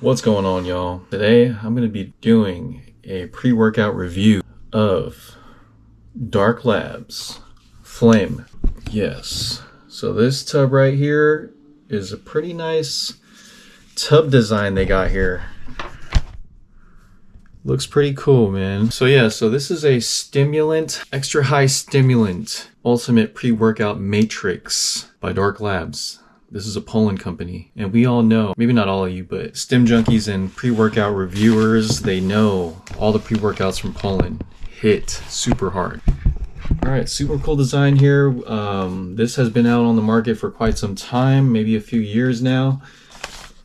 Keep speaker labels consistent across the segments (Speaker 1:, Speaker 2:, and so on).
Speaker 1: What's going on, y'all? Today I'm going to be doing a pre-workout review of Dark Labs Flame. Yes, so this tub right here is a pretty nice tub design they got here. Looks pretty cool, man. So this is a stimulant, extra high stimulant, ultimate pre-workout matrix by Dark Labs. This is a Poland company, and we all know, maybe not all of you, but stim junkies and pre-workout reviewers, they know all the pre-workouts from Poland hit super hard. All right, super cool design here. This has been out on the market for quite some time, maybe a few years now,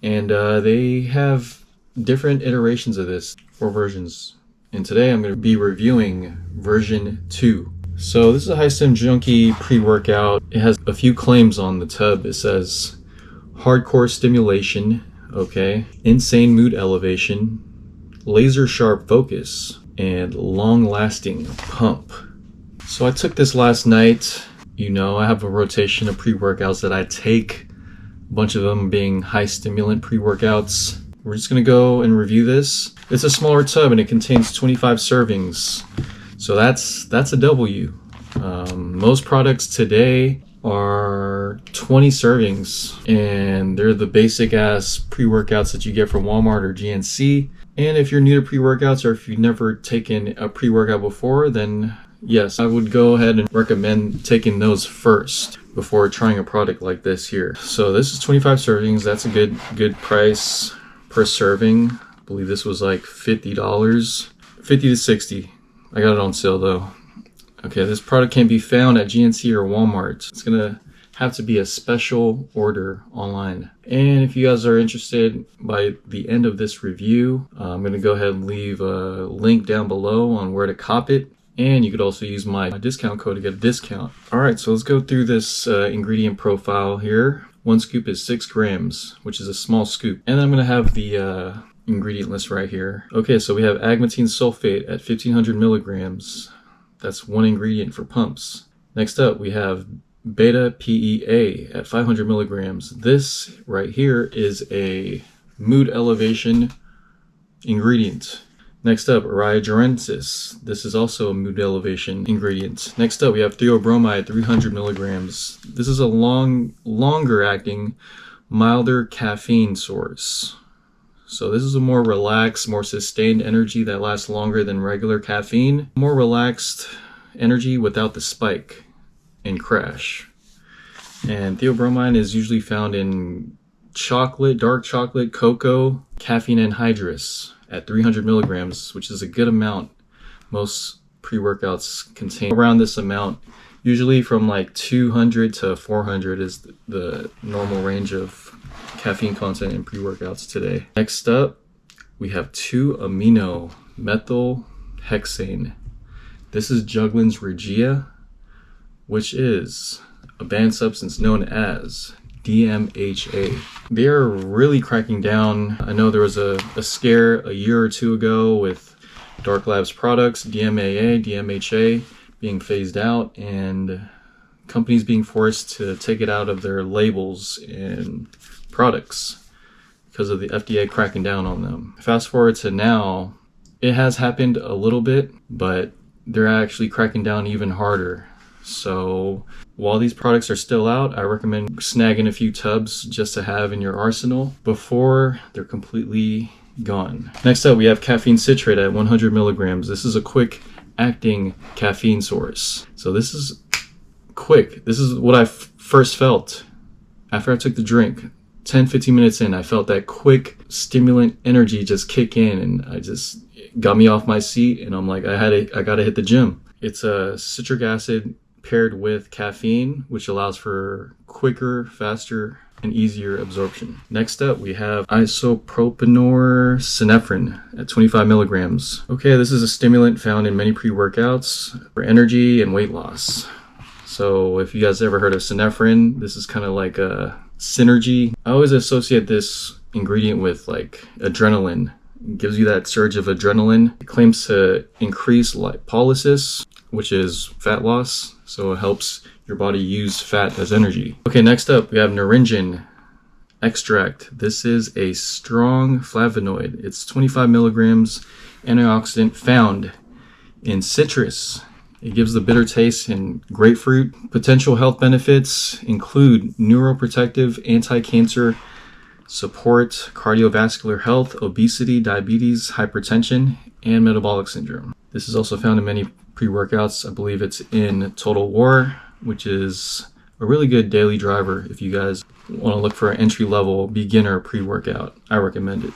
Speaker 1: and they have different iterations of this, 4 versions. And today I'm going to be reviewing version 2. So this is a high stim junkie pre-workout. It has a few claims on the tub. It says hardcore stimulation, okay, insane mood elevation, laser sharp focus, and long-lasting pump. So I took this last night. You know, I have a rotation of pre-workouts that I take, a bunch of them being high stimulant pre-workouts. We're just gonna go and review this. It's a smaller tub and it contains 25 servings. So that's a W. Most products today are 20 servings, and they're the basic ass pre-workouts that you get from Walmart or GNC. And if you're new to pre-workouts, or if you've never taken a pre-workout before, then yes, I would go ahead and recommend taking those first before trying a product like this here. So this is 25 servings. That's a good price per serving. I believe this was like $50, 50 to 60. I got it on sale though. Okay, this product can't be found at GNC or Walmart. It's gonna have to be a special order online. And if you guys are interested, by the end of this review, I'm gonna go ahead and leave a link down below on where to cop it. And you could also use my discount code to get a discount. All right, so let's go through this ingredient profile here. 1 scoop is 6 grams, which is a small scoop. And I'm gonna have the ingredient list right here. Okay, so we have agmatine sulfate at 1500 milligrams. That's 1 ingredient for pumps. Next up, we have beta PEA at 500 milligrams. This right here is a mood elevation ingredient. Next up, Rhyogenesis. This is also a mood elevation ingredient. Next up, we have theobromide, 300 milligrams. This is a longer acting, milder caffeine source. So this is a more relaxed, more sustained energy that lasts longer than regular caffeine. More relaxed energy without the spike and crash. And theobromine is usually found in chocolate, dark chocolate, cocoa, caffeine anhydrous at 300 milligrams, which is a good amount. Most pre-workouts contain around this amount. Usually from like 200 to 400 is the normal range of caffeine content in pre-workouts today. Next up, we have 2-amino methyl hexane. This is Juglans regia, which is a banned substance known as DMHA. They are really cracking down. I know there was a scare a year or two ago with Dark Labs products, DMAA, DMHA being phased out, and companies being forced to take it out of their labels and products because of the FDA cracking down on them. Fast forward to now, it has happened a little bit, but they're actually cracking down even harder. So while these products are still out, I recommend snagging a few tubs just to have in your arsenal before they're completely gone. Next up, we have caffeine citrate at 100 milligrams. This is a quick acting caffeine source. So this is quick. This is what I first felt after I took the drink. 10-15 minutes in, I felt that quick stimulant energy just kick in, and I just got me off my seat, and I'm like, I gotta hit the gym. It's a citric acid paired with caffeine, which allows for quicker, faster, and easier absorption. Next up, we have isopropanol synephrine at 25 milligrams. Okay, this is a stimulant found in many pre-workouts for energy and weight loss. So if you guys ever heard of synephrine, this is kind of like a synergy. I always associate this ingredient with like adrenaline. It gives you that surge of adrenaline. It claims to increase lipolysis, which is fat loss. So it helps your body use fat as energy. Okay, next up we have naringin extract. This is a strong flavonoid. It's 25 milligrams antioxidant found in citrus. It gives the bitter taste in grapefruit. Potential health benefits include neuroprotective, anti-cancer, support cardiovascular health, obesity, diabetes, hypertension, and metabolic syndrome. This is also found in many pre-workouts. I believe it's in Total War, which is a really good daily driver if you guys want to look for an entry-level beginner pre-workout. I recommend it.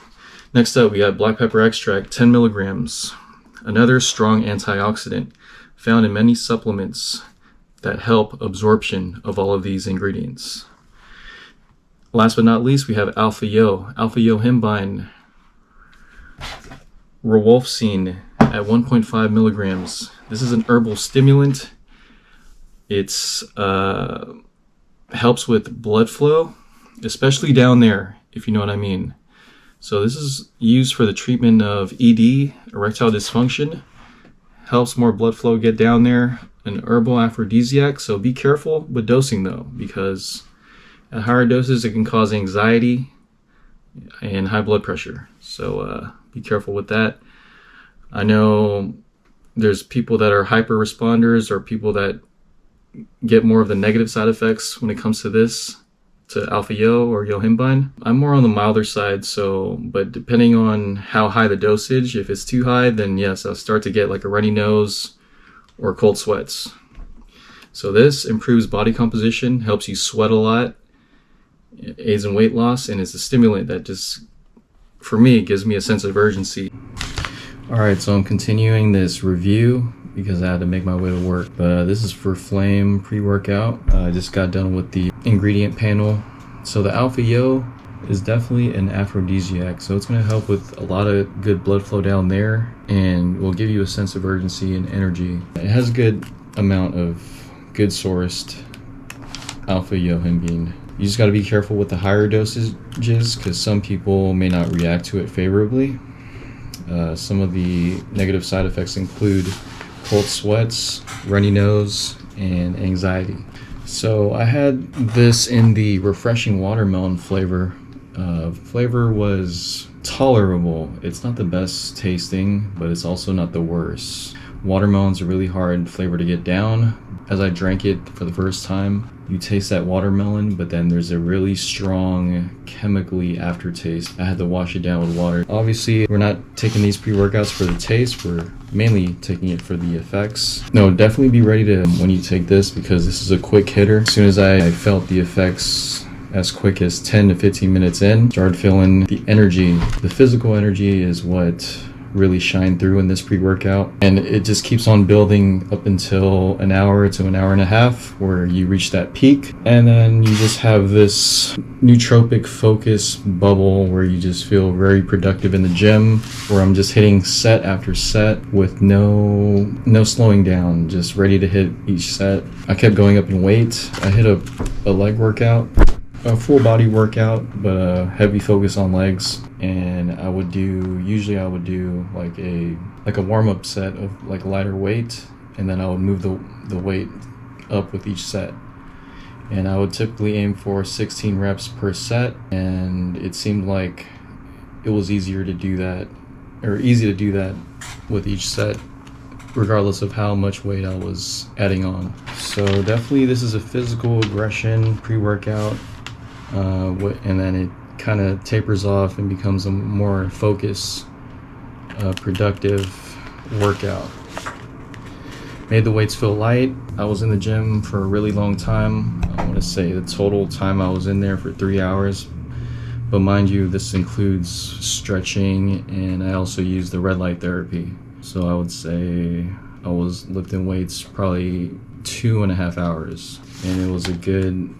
Speaker 1: Next up, we got black pepper extract, 10 milligrams. Another strong antioxidant found in many supplements that help absorption of all of these ingredients. Last but not least, we have alpha-yohimbine, rowolfsine at 1.5 milligrams. This is an herbal stimulant. It's helps with blood flow, especially down there, if you know what I mean. So this is used for the treatment of ED, erectile dysfunction. Helps more blood flow get down there. An herbal aphrodisiac, so be careful with dosing though, because at higher doses, it can cause anxiety and high blood pressure. So be careful with that. I know there's people that are hyper responders or people that get more of the negative side effects when it comes to this, to alpha-yo or yohimbine. I'm more on the milder side, but depending on how high the dosage, if it's too high, then yes, I'll start to get like a runny nose or cold sweats. So this improves body composition, helps you sweat a lot, aids in weight loss, and it's a stimulant that just, for me, gives me a sense of urgency. Alright, so I'm continuing this review because I had to make my way to work. But this is for Flame pre-workout. I just got done with the ingredient panel. So the alpha-yo is definitely an aphrodisiac, so it's going to help with a lot of good blood flow down there and will give you a sense of urgency and energy. It has a good amount of good sourced alpha-yohimbine. You just got to be careful with the higher dosages because some people may not react to it favorably. Some of the negative side effects include cold sweats, runny nose, and anxiety. So I had this in the refreshing watermelon flavor. Flavor was tolerable. It's not the best tasting, but it's also not the worst. Watermelon's a really hard flavor to get down. As I drank it for the first time, you taste that watermelon, but then there's a really strong chemically aftertaste. I had to wash it down with water. Obviously, we're not taking these pre-workouts for the taste. We're mainly taking it for the effects. No, definitely be ready to when you take this because this is a quick hitter. As soon as I felt the effects as quick as 10 to 15 minutes in, started feeling the energy. The physical energy is what really shine through in this pre-workout, and it just keeps on building up until an hour to an hour and a half where you reach that peak, and then you just have this nootropic focus bubble where you just feel very productive in the gym, where I'm just hitting set after set with no slowing down, just ready to hit each set. I kept going up in weight. I hit a leg workout, a full body workout, but a heavy focus on legs. And usually I would do like a warm-up set of like lighter weight, and then I would move the weight up with each set. And I would typically aim for 16 reps per set, and it seemed like it was easy to do that with each set, regardless of how much weight I was adding on. So definitely this is a physical aggression pre-workout, and then it kind of tapers off and becomes a more focused, productive workout. Made the weights feel light. I was in the gym for a really long time. I want to say the total time I was in there for 3 hours. But mind you, this includes stretching, and I also use the red light therapy. So I would say I was lifting weights probably 2.5 hours, and it was a good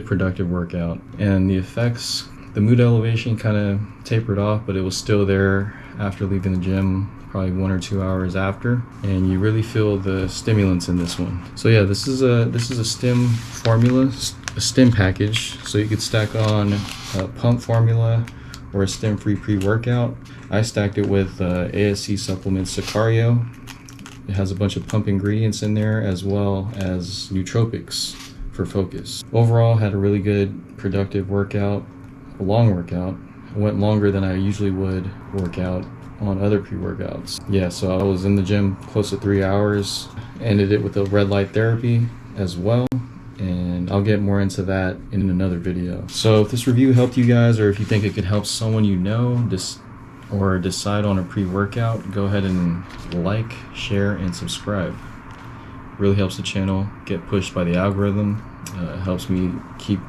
Speaker 1: productive workout. And the effects, the mood elevation kind of tapered off, but it was still there after leaving the gym, probably 1 or 2 hours after, and you really feel the stimulants in this one. So yeah, this is a stim formula, a stim package, so you could stack on a pump formula or a stim-free pre-workout. I stacked it with ASC supplement Sicario. It has a bunch of pump ingredients in there as well as nootropics for focus. Overall, had a really good productive workout. a long workout. I went longer than I usually would work out on other pre-workouts. Yeah, so I was in the gym close to 3 hours. Ended it with a red light therapy as well, and I'll get more into that in another video. So if this review helped you guys, or if you think it could help someone you know or decide on a pre-workout, go ahead and like, share, and subscribe. Really helps the channel get pushed by the algorithm. It helps me keep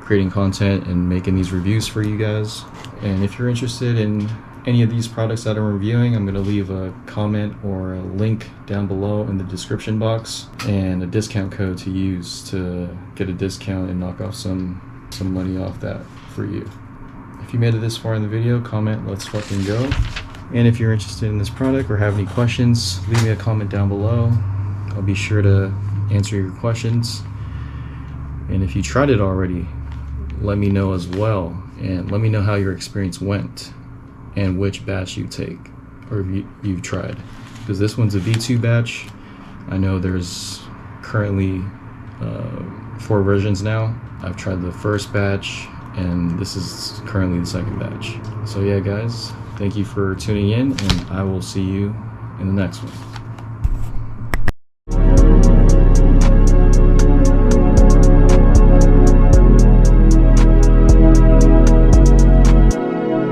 Speaker 1: creating content and making these reviews for you guys. And if you're interested in any of these products that I'm reviewing, I'm going to leave a comment or a link down below in the description box, and a discount code to use to get a discount and knock off some money off that for you. If you made it this far in the video, comment "let's fucking go." And if you're interested in this product or have any questions, leave me a comment down below. I'll be sure to answer your questions. And if you tried it already, let me know as well, and let me know how your experience went and which batch you take or you've tried, because this one's a V2 batch. I know there's currently 4 versions now. I've tried the first batch, and this is currently the second batch. So yeah guys, thank you for tuning in, and I will see you in the next one.